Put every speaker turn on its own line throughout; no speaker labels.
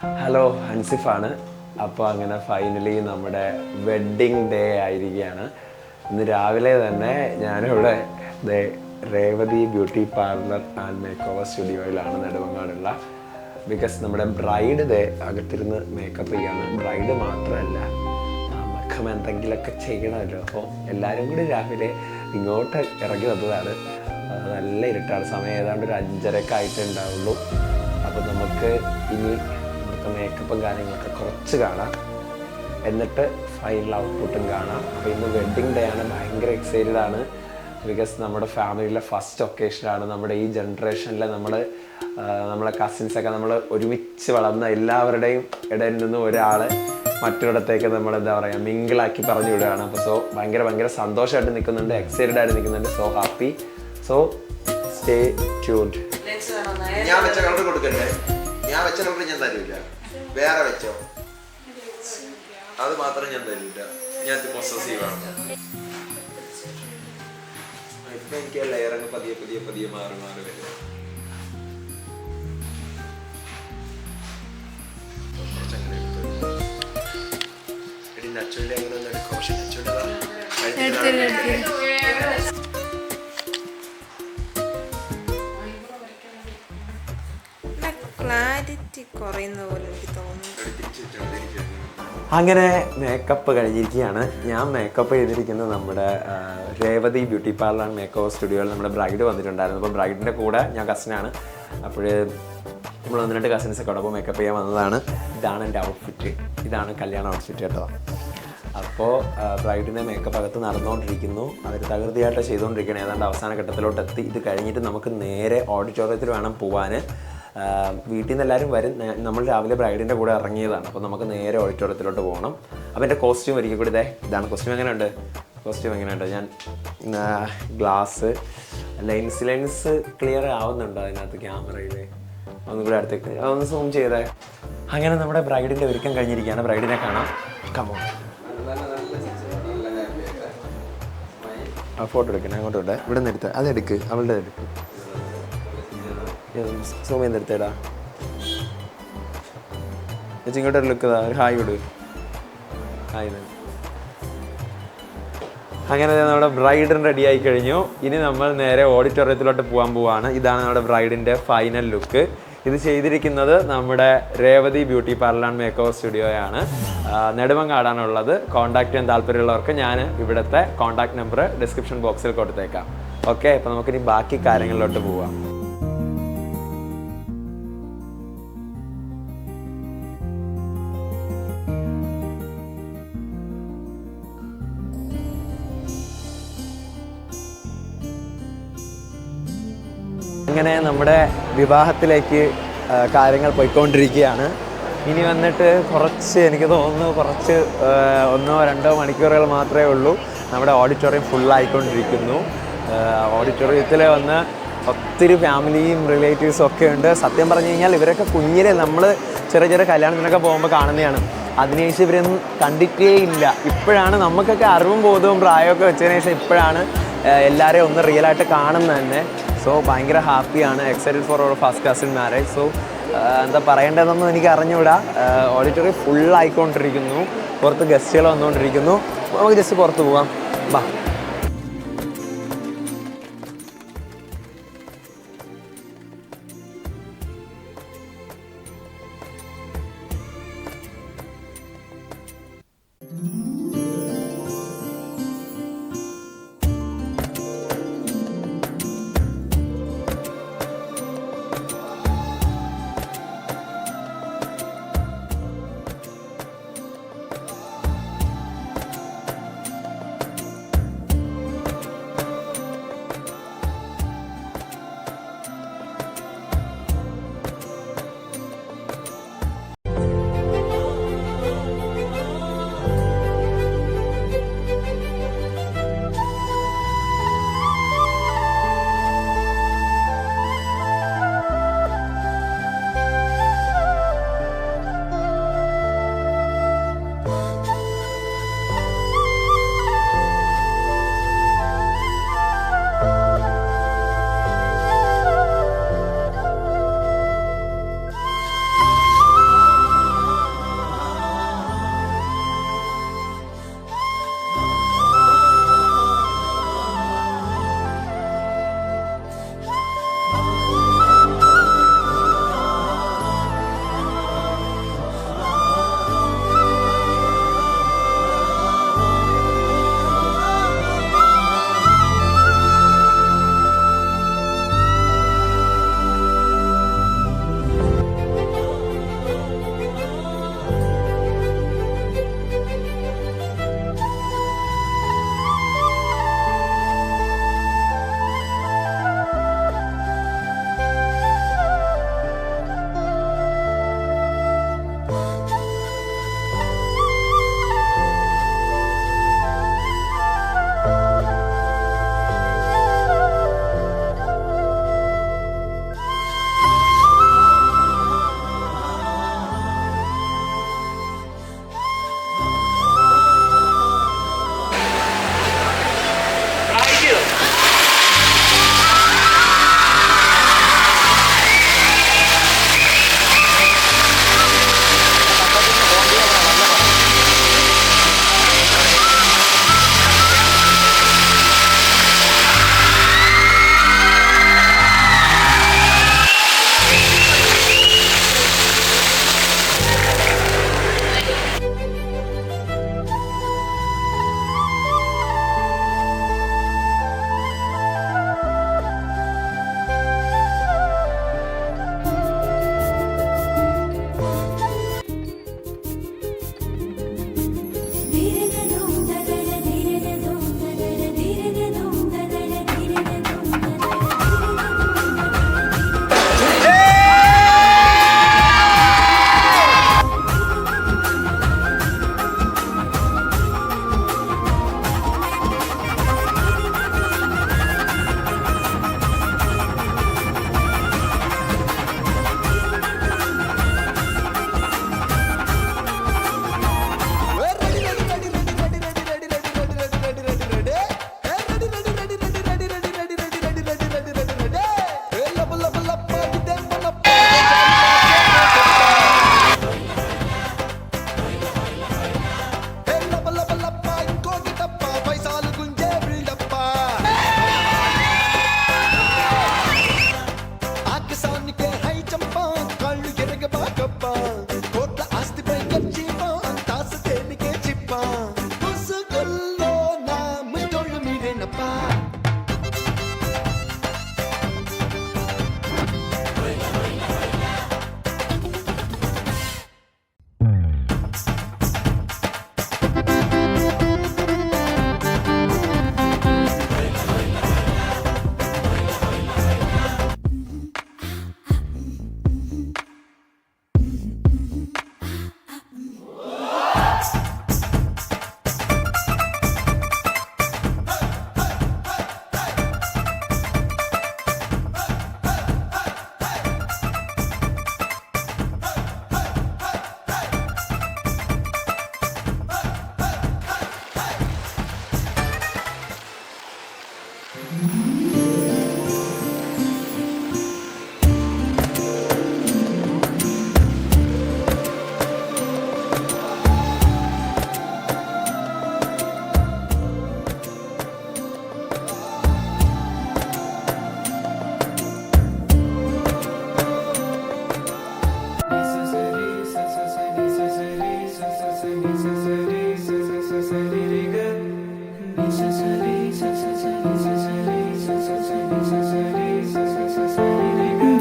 Hello, ഹൻസിഫാണ്. അപ്പോൾ അങ്ങനെ finally നമ്മുടെ വെഡ്ഡിങ് ഡേ ആയിരിക്കുകയാണ്. ഇന്ന് രാവിലെ തന്നെ ഞാനിവിടെ Revathi beauty parlour and make over സ്റ്റുഡിയോയിലാണ് നെടുമങ്ങാടുള്ള. ബിക്കോസ് നമ്മുടെ ബ്രൈഡ് അകത്തിരുന്ന് മേക്കപ്പ് ചെയ്യാണ്. ബ്രൈഡ് മാത്രമല്ല, നമുക്കും എന്തെങ്കിലുമൊക്കെ ചെയ്യണമല്ലോ. അപ്പോൾ എല്ലാവരും കൂടി രാവിലെ ഇങ്ങോട്ട് ഇറങ്ങി വന്നതാണ്. നല്ല ഇരുട്ടാണ്, സമയം ഏതാണ്ട് ഒരു 5:30 ആയിട്ടേ ഉണ്ടാവുള്ളൂ. അപ്പോൾ നമുക്ക് ഇനി ഇവിടുത്തെ മേക്കപ്പും കാര്യങ്ങളൊക്കെ കുറച്ച് കാണാം, എന്നിട്ട് ഫൈനൽ ഔട്ട്പുട്ടും കാണാം. അപ്പോൾ ഇന്ന് വെഡ്ഡിങ് ഡേ ആണ്, ഭയങ്കര എക്സൈറ്റഡ് ആണ്. ബിക്കോസ് നമ്മുടെ ഫാമിലിയിലെ ഫസ്റ്റ് ഒക്കേഷനാണ്. നമ്മുടെ ഈ ജനറേഷനിൽ നമ്മളെ കസിൻസൊക്കെ നമ്മൾ ഒരുമിച്ച് വളർന്ന എല്ലാവരുടെയും ഇടയിൽ നിന്ന് ഒരാൾ മറ്റൊരിടത്തേക്ക് നമ്മൾ എന്താ പറയുക മിങ്കിളാക്കി പറഞ്ഞു വിടുകയാണ്. അപ്പോൾ ഭയങ്കര സന്തോഷമായിട്ട് നിൽക്കുന്നുണ്ട്, എക്സൈറ്റഡ് ആയിട്ട് നിൽക്കുന്നുണ്ട്. So happy. So stay tuned.
ഞാൻ വെച്ച കളർ കൊടുക്കണ്ടേ? ഞാൻ വെച്ച കളർ ഞാൻ തരില്ല, വേറെ വെച്ചോ. അത് മാത്രം ഞാൻ തരില്ല, ഞാൻ പൊസസീവാണ്. ഇപ്പൊ എനിക്ക് ലെയറൊക്കെ പതിയെ മാറി വരും. നച്ചുവിന്റെ എങ്ങനെ ഒന്ന് എടുക്കും? പക്ഷെ
ക്ലാരിറ്റി കുറയുന്ന പോലെ എനിക്ക് തോന്നുന്നു.
അങ്ങനെ മേക്കപ്പ് കഴിഞ്ഞിരിക്കുകയാണ്. ഞാൻ മേക്കപ്പ് ചെയ്തിരിക്കുന്നത് നമ്മുടെ Revathi beauty parlour and make over സ്റ്റുഡിയോയിൽ നമ്മുടെ ബ്രൈഡ് വന്നിട്ടുണ്ടായിരുന്നു. അപ്പോൾ ബ്രൈഡിൻ്റെ കൂടെ ഞാൻ കസിനാണ്. അപ്പോൾ നമ്മൾ 1-2 കസിൻസൊക്കെ അവിടെ മേക്കപ്പ് ചെയ്യാൻ വന്നതാണ്. ഇതാണ് എൻ്റെ ഔട്ട്ഫിറ്റ്, ഇതാണ് കല്യാണ ഔട്ട്ഫിറ്റ് കേട്ടോ. അപ്പോൾ ബ്രൈഡിൻ്റെ മേക്കപ്പ് അകത്ത് നടന്നുകൊണ്ടിരിക്കുന്നു. അവർ തകൃതിയായിട്ട് ചെയ്തുകൊണ്ടിരിക്കുകയാണ്. ഏതാണ്ട് അവസാന ഘട്ടത്തിലോട്ട് എത്തി. ഇത് കഴിഞ്ഞിട്ട് നമുക്ക് നേരെ ഓഡിറ്റോറിയത്തിൽ വേണം പോകാൻ. വീട്ടിൽ നിന്ന് എല്ലാവരും വരും. നമ്മൾ രാവിലെ ബ്രൈഡിൻ്റെ കൂടെ ഇറങ്ങിയതാണ്. അപ്പോൾ നമുക്ക് നേരെ ഓഡിറ്റോറിയത്തിലോട്ട് പോകണം. അപ്പോൾ എൻ്റെ കോസ്റ്റ്യൂം ഒരിക്കൽ കൂടി ഇതാണ് കോസ്റ്റ്യൂം. എങ്ങനെയുണ്ട്? ഞാൻ ഗ്ലാസ് ലെൻസ് ക്ലിയർ ആവുന്നുണ്ടോ അതിനകത്ത് ക്യാമറയിൽ? ഒന്നും കൂടി അടുത്തേക്ക് ഒന്ന് സൂം ചെയ്തേ. അങ്ങനെ നമ്മുടെ ബ്രൈഡിൻ്റെ ഒരുക്കം കഴിഞ്ഞിരിക്കുകയാണ്. ബ്രൈഡിനെ കാണാം. കമോൺ. ഫോട്ടോ എടുക്കണേ, അങ്ങോട്ട് വിട്ടെ. ഇവിടെ നിന്ന് എടുത്ത് അതെടുക്ക്, അവളുടെ എടുക്ക്. സൂം ചെയ്തെടുത്തേടാ ചേച്ചി. ഇങ്ങോട്ടൊരു ലുക്ക് ഒരു ഹായ് വിട്. ഹായ്. അങ്ങനെ നമ്മുടെ ബ്രൈഡും റെഡി ആയി കഴിഞ്ഞു. ഇനി നമ്മൾ നേരെ ഓഡിറ്റോറിയത്തിലോട്ട് പോകാൻ പോവാണ്. ഇതാണ് നമ്മുടെ ബ്രൈഡിൻ്റെ ഫൈനൽ ലുക്ക്. ഇത് ചെയ്തിരിക്കുന്നത് നമ്മുടെ Revathi beauty parlour and make over സ്റ്റുഡിയോയാണ്. നെടുമങ്ങാടാണുള്ളത്. കോൺടാക്ട് ചെയ്യാൻ താല്പര്യമുള്ളവർക്ക് ഞാൻ ഇവിടുത്തെ കോൺടാക്ട് നമ്പർ ഡിസ്ക്രിപ്ഷൻ ബോക്സിൽ കൊടുത്തേക്കാം. ഓക്കെ, അപ്പോൾ നമുക്കിനി ബാക്കി കാര്യങ്ങളിലോട്ട് പോവാം. അങ്ങനെ നമ്മുടെ വിവാഹത്തിലേക്ക് കാര്യങ്ങൾ പോയിക്കൊണ്ടിരിക്കുകയാണ്. ഇനി വന്നിട്ട് എനിക്ക് തോന്നുന്നു 1-2 മണിക്കൂറുകൾ മാത്രമേ ഉള്ളൂ. നമ്മുടെ ഓഡിറ്റോറിയം ഫുള്ളായിക്കൊണ്ടിരിക്കുന്നു. ഓഡിറ്റോറിയത്തിൽ വന്ന് ഒത്തിരി ഫാമിലിയും റിലേറ്റീവ്സും ഒക്കെ ഉണ്ട്. സത്യം പറഞ്ഞു കഴിഞ്ഞാൽ ഇവരൊക്കെ കുഞ്ഞിലെ നമ്മൾ ചെറിയ കല്യാണത്തിനൊക്കെ പോകുമ്പോൾ കാണുന്നതാണ്. അതിനുശേഷം ഇവരൊന്നും കണ്ടിട്ടേ ഇല്ല. ഇപ്പോഴാണ് നമുക്കൊക്കെ അറിവും ബോധവും പ്രായമൊക്കെ വെച്ചതിന് ശേഷം ഇപ്പോഴാണ് എല്ലാവരെയും ഒന്ന് റിയലായിട്ട് കാണുന്നത് തന്നെ. സോ ഭയങ്കര ഹാപ്പിയാണ്, excited for our first cousin marriage. So എന്താ പറയേണ്ടതെന്നൊന്നും എനിക്ക് അറിഞ്ഞുകൂടാ. ഓഡിറ്റോറിയം ഫുള്ളായിക്കൊണ്ടിരിക്കുന്നു. പുറത്ത് ഗസ്റ്റുകൾ വന്നുകൊണ്ടിരിക്കുന്നു. നമുക്ക് ജസ്റ്റ് പുറത്ത് പോകാം, വാ.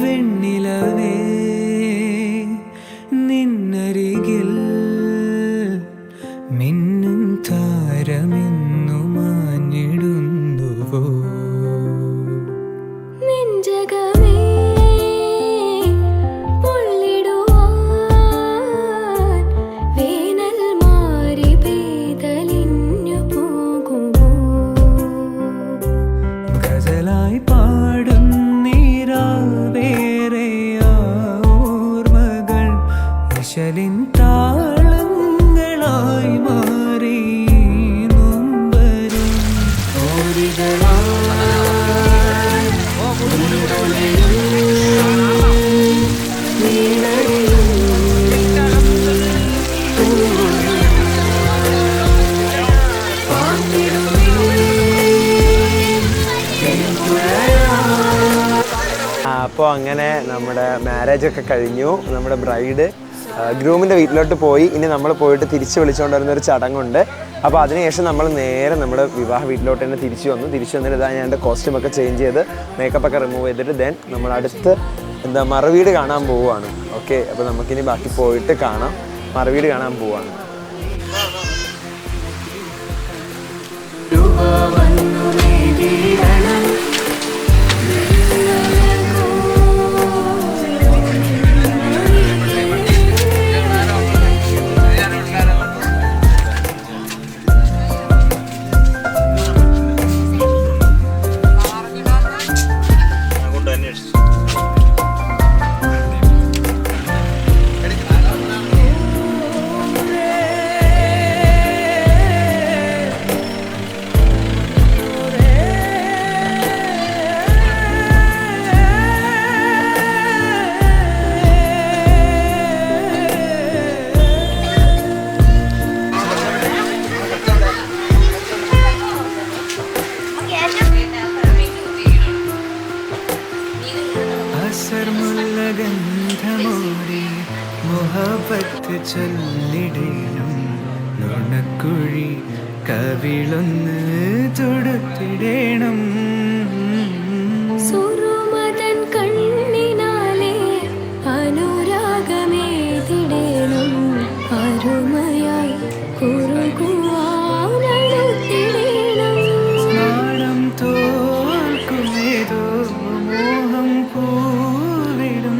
വെണ്ണിലവേ നിന്നരികിൽ മിന്നും താരമെന്നു മാഞ്ഞിടുന്നുവോ
നെഞ്ചകമേ പൊള്ളിടുവാൻ വേനൽ മാറി പെയ്തലിഞ്ഞു പോകുമോ
ഗസലായി പാടും നീരാവേറെ ഓർമ്മകൾ ഇശലിൻ താളങ്ങളായി മാറി നൊമ്പരും
അപ്പോൾ അങ്ങനെ നമ്മുടെ മാരേജ് ഒക്കെ കഴിഞ്ഞു. നമ്മുടെ ബ്രൈഡ് ഗ്രൂമിൻ്റെ വീട്ടിലോട്ട് പോയി. ഇനി നമ്മൾ പോയിട്ട് തിരിച്ച് വിളിച്ചുകൊണ്ട് വരുന്നൊരു ചടങ്ങുണ്ട്. അപ്പോൾ അതിനുശേഷം നമ്മൾ നേരെ നമ്മുടെ വിവാഹ വീട്ടിലോട്ട് തന്നെ തിരിച്ചു വന്നിട്ട് ഇതാ ഞാൻ എൻ്റെ കോസ്റ്റ്യൂമൊക്കെ ചേഞ്ച് ചെയ്ത് മേക്കപ്പൊക്കെ റിമൂവ് ചെയ്തിട്ട് ദെൻ നമ്മൾ അടുത്ത് മറുവീട് കാണാൻ പോവുകയാണ്. ഓക്കെ, അപ്പോൾ നമുക്കിനി ബാക്കി പോയിട്ട് കാണാം. മറുവീട് കാണാൻ പോവുകയാണ്.
ഗന്ധമോടി മുഹബത്ത് ചൊല്ലിടേണം നുണക്കുഴി കവിളൊന്ന് തൊടുത്തിടേണം
സുറുമതൻ കണ്ണിനാലെ അനുരാഗമേതിടേണം അരുമയായി കുറുകുവാനടുത്തിടേണം
നാണം തോൽക്കുമേതോ മോഹം പൂവിടും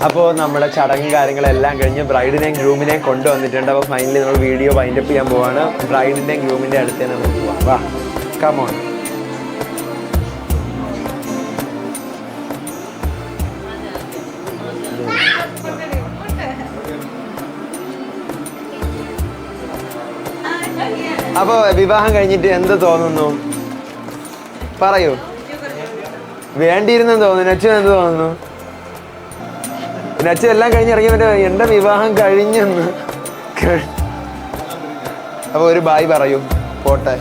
അപ്പോൾ നമ്മുടെ ചടങ്ങും കാര്യങ്ങളെല്ലാം കഴിഞ്ഞ് ബ്രൈഡിനെയും ഗ്രൂമിനെയും കൊണ്ടുവന്നിട്ടുണ്ട്. അപ്പോൾ ഫൈനലി നമ്മൾ വീഡിയോ വൈൻഡപ്പ് ചെയ്യാൻ പോവാണ്. ബ്രൈഡിൻ്റെയും ഗ്രൂമിൻ്റെ അടുത്തേ നമുക്ക് പോവാം. വാ, കമോൺ. അപ്പോൾ വിവാഹം കഴിഞ്ഞിട്ട് എന്ത് തോന്നുന്നു? പറയൂ. വേണ്ടിയിരുന്നെന്ന് തോന്നുന്നു. അച്ഛൻ എന്ത് തോന്നുന്നു? പിന്നെ അച്ഛൻ എല്ലാം കഴിഞ്ഞ് ഇറങ്ങിയവൻ്റെ എൻ്റെ വിവാഹം കഴിഞ്ഞെന്ന്. അപ്പോൾ ഒരു ബായ് പറയും, പോട്ടെ.